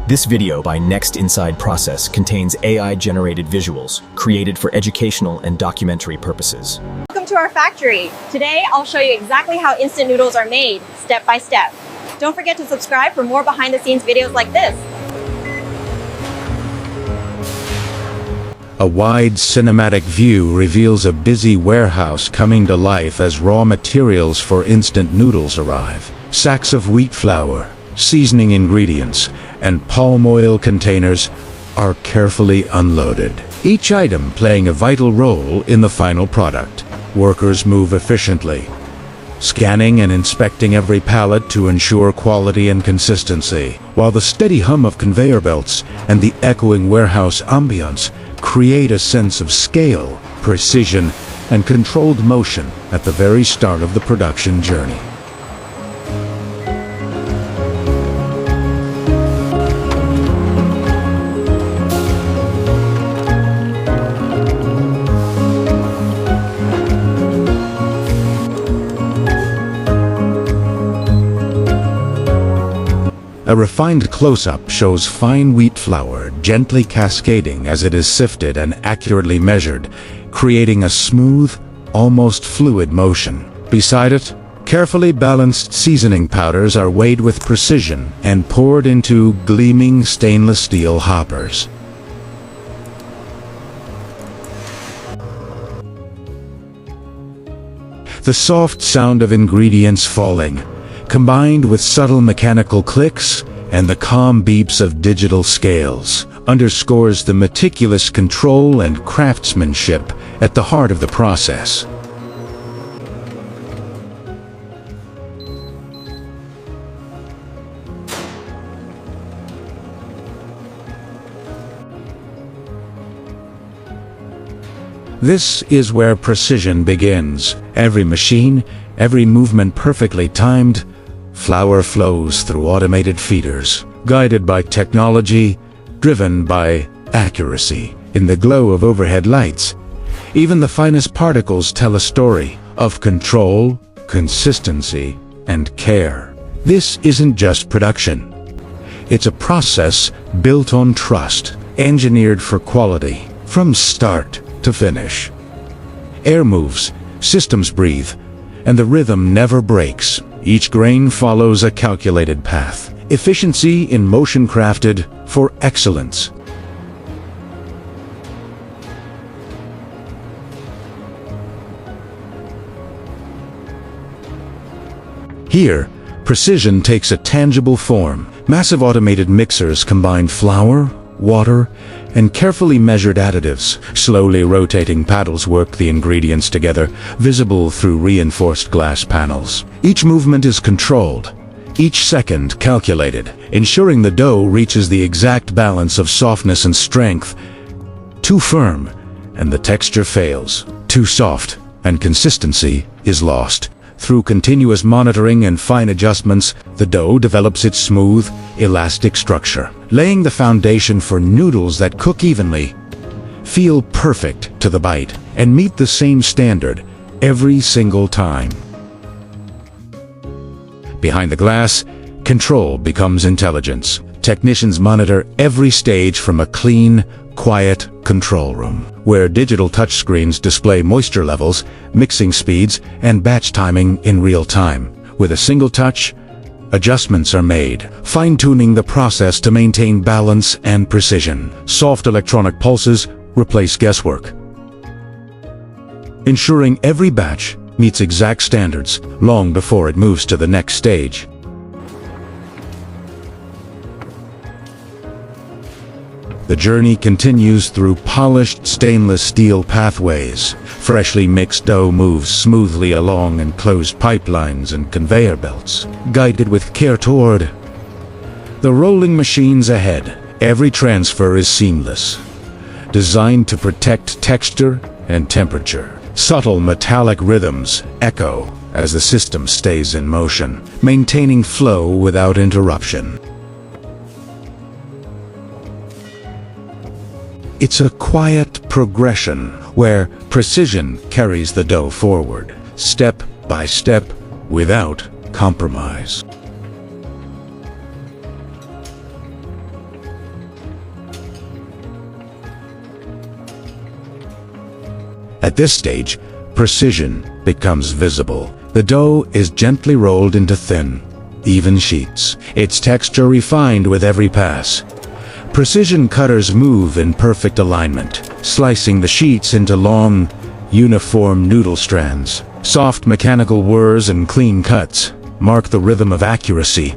This video by Next Inside Process contains AI-generated visuals created for educational and documentary purposes. Welcome to our factory. Today, I'll show you exactly how instant noodles are made, step by step. Don't forget to subscribe for more behind-the-scenes videos like this. A wide cinematic view reveals a busy warehouse coming to life as raw materials for instant noodles arrive. Sacks of wheat flour, seasoning ingredients, and palm oil containers are carefully unloaded, each item playing a vital role in the final product. Workers move efficiently, scanning and inspecting every pallet to ensure quality and consistency, while the steady hum of conveyor belts and the echoing warehouse ambience create a sense of scale, precision, and controlled motion at the very start of the production journey. A refined close-up shows fine wheat flour gently cascading as it is sifted and accurately measured, creating a smooth, almost fluid motion. Beside it, carefully balanced seasoning powders are weighed with precision and poured into gleaming stainless steel hoppers. The soft sound of ingredients falling, combined with subtle mechanical clicks and the calm beeps of digital scales, underscores the meticulous control and craftsmanship at the heart of the process. This is where precision begins. Every machine, every movement perfectly timed. Flour flows through automated feeders, guided by technology, driven by accuracy. In the glow of overhead lights, even the finest particles tell a story of control, consistency, and care. This isn't just production. It's a process built on trust, engineered for quality, from start to finish. Air moves, systems breathe, and the rhythm never breaks. Each grain follows a calculated path. Efficiency in motion crafted for excellence. Here, precision takes a tangible form. Massive automated mixers combine flour, water, and carefully measured additives. Slowly rotating paddles work the ingredients together, visible through reinforced glass panels. Each movement is controlled, each second calculated, ensuring the dough reaches the exact balance of softness and strength. Too firm, and the texture fails. Too soft, and consistency is lost. Through continuous monitoring and fine adjustments, the dough develops its smooth, elastic structure, laying the foundation for noodles that cook evenly, feel perfect to the bite, and meet the same standard every single time. Behind the glass, control becomes intelligence. Technicians monitor every stage from a clean, quiet control room, where digital touchscreens display moisture levels, mixing speeds, and batch timing in real time. With a single touch, adjustments are made, fine-tuning the process to maintain balance and precision. Soft electronic pulses replace guesswork, ensuring every batch meets exact standards long before it moves to the next stage. The journey continues through polished stainless steel pathways. Freshly mixed dough moves smoothly along enclosed pipelines and conveyor belts, guided with care toward the rolling machines ahead. Every transfer is seamless, designed to protect texture and temperature. Subtle metallic rhythms echo as the system stays in motion, maintaining flow without interruption. It's a quiet progression where precision carries the dough forward, step by step, without compromise. At this stage, precision becomes visible. The dough is gently rolled into thin, even sheets, its texture refined with every pass. Precision cutters move in perfect alignment, slicing the sheets into long, uniform noodle strands. Soft mechanical whirs and clean cuts mark the rhythm of accuracy.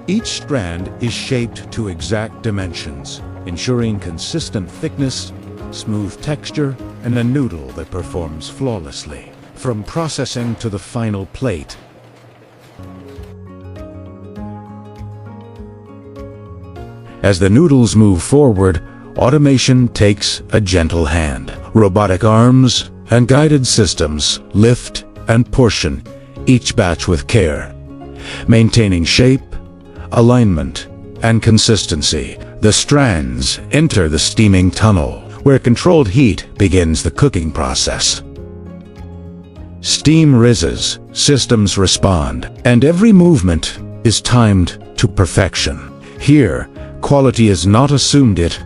Each strand is shaped to exact dimensions, ensuring consistent thickness, smooth texture, and a noodle that performs flawlessly. From processing to the final plate, as the noodles move forward, automation takes a gentle hand. Robotic arms and guided systems lift and portion each batch with care, maintaining shape, alignment, and consistency. The strands enter the steaming tunnel, where controlled heat begins the cooking process. Steam rises, systems respond, and every movement is timed to perfection. Here, quality is not assumed, it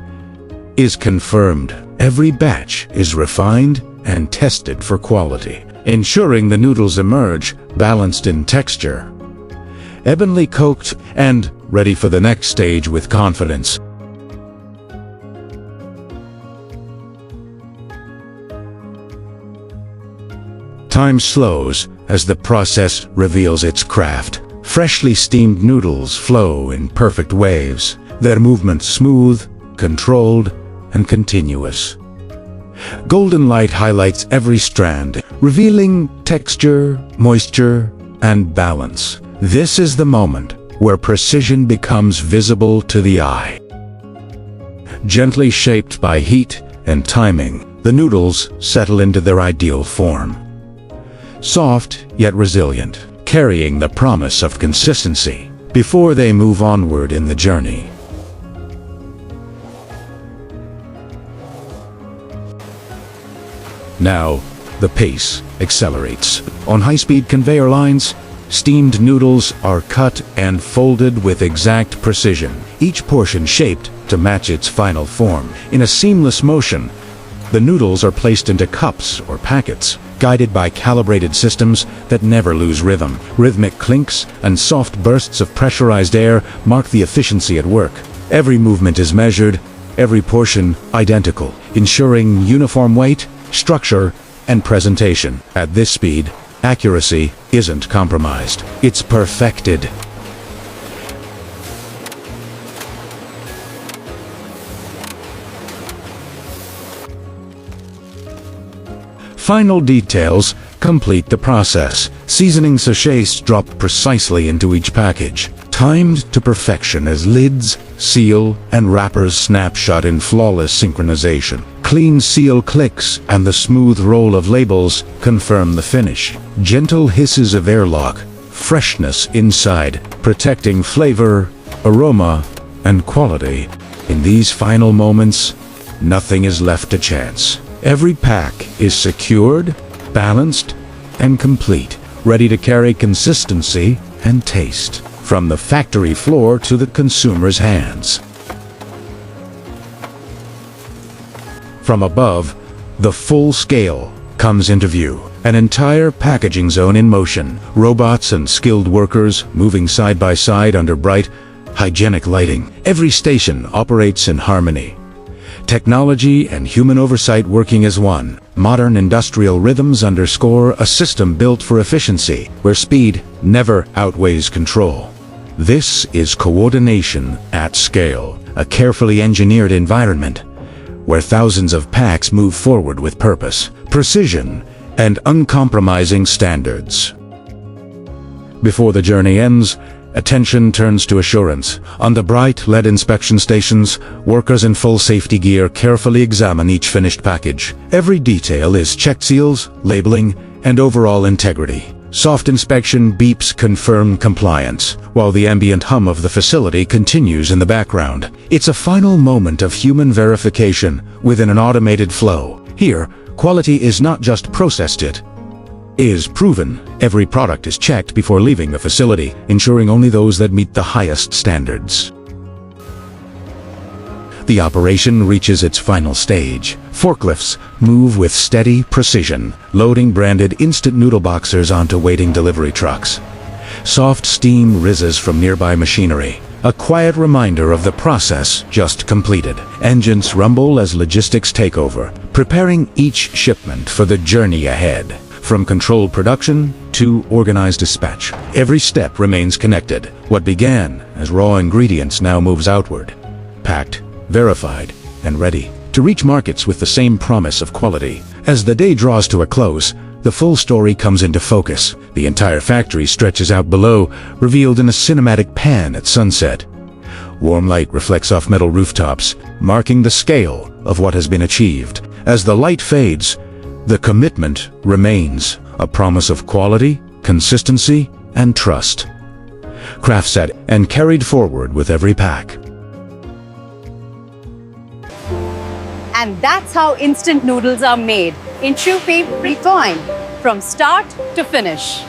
is confirmed. Every batch is refined and tested for quality, ensuring the noodles emerge balanced in texture, evenly cooked, and ready for the next stage with confidence. Time slows as the process reveals its craft. Freshly steamed noodles flow in perfect waves, their movement smooth, controlled, and continuous. Golden light highlights every strand, revealing texture, moisture, and balance. This is the moment where precision becomes visible to the eye. Gently shaped by heat and timing, the noodles settle into their ideal form. Soft yet resilient, carrying the promise of consistency before they move onward in the journey. Now, the pace accelerates. On high-speed conveyor lines, steamed noodles are cut and folded with exact precision, each portion shaped to match its final form. In a seamless motion, the noodles are placed into cups or packets, guided by calibrated systems that never lose rhythm. Rhythmic clinks and soft bursts of pressurized air mark the efficiency at work. Every movement is measured, every portion identical, ensuring uniform weight, structure, and presentation. At this speed, accuracy isn't compromised. It's perfected. Final details complete the process. Seasoning sachets drop precisely into each package, timed to perfection as lids, seal, and wrappers snap shut in flawless synchronization. Clean seal clicks and the smooth roll of labels confirm the finish. Gentle hisses of airlock, freshness inside, protecting flavor, aroma, and quality. In these final moments, nothing is left to chance. Every pack is secured, balanced, and complete, ready to carry consistency and taste from the factory floor to the consumer's hands. From above, the full scale comes into view. An entire packaging zone in motion, robots and skilled workers moving side by side under bright, hygienic lighting. Every station operates in harmony. Technology and human oversight working as one. Modern industrial rhythms underscore a system built for efficiency, where speed never outweighs control. This is coordination at scale, a carefully engineered environment where thousands of packs move forward with purpose, precision, and uncompromising standards. Before the journey ends, attention turns to assurance. On the bright LED inspection stations, workers in full safety gear carefully examine each finished package. Every detail is checked: seals, labeling, and overall integrity. Soft inspection beeps confirm compliance, while the ambient hum of the facility continues in the background. It's a final moment of human verification within an automated flow. Here, quality is not just processed, it is proven. Every product is checked before leaving the facility, ensuring only those that meet the highest standards. the operation reaches its final stage. Forklifts move with steady precision, loading branded instant noodle boxers onto waiting delivery trucks. Soft steam rises from nearby machinery, a quiet reminder of the process just completed. Engines rumble as logistics take over, preparing each shipment for the journey ahead. From controlled production to organized dispatch, every step remains connected. What began as raw ingredients now moves outward, packed, verified, and ready to reach markets with the same promise of quality. As the day draws to a close, the full story comes into focus. The entire factory stretches out below, revealed in a cinematic pan at sunset. Warm light reflects off metal rooftops, marking the scale of what has been achieved. As the light fades, the commitment remains, a promise of quality, consistency, and trust. Craft set and carried forward with every pack. And that's how instant noodles are made, in true favorite time, from start to finish.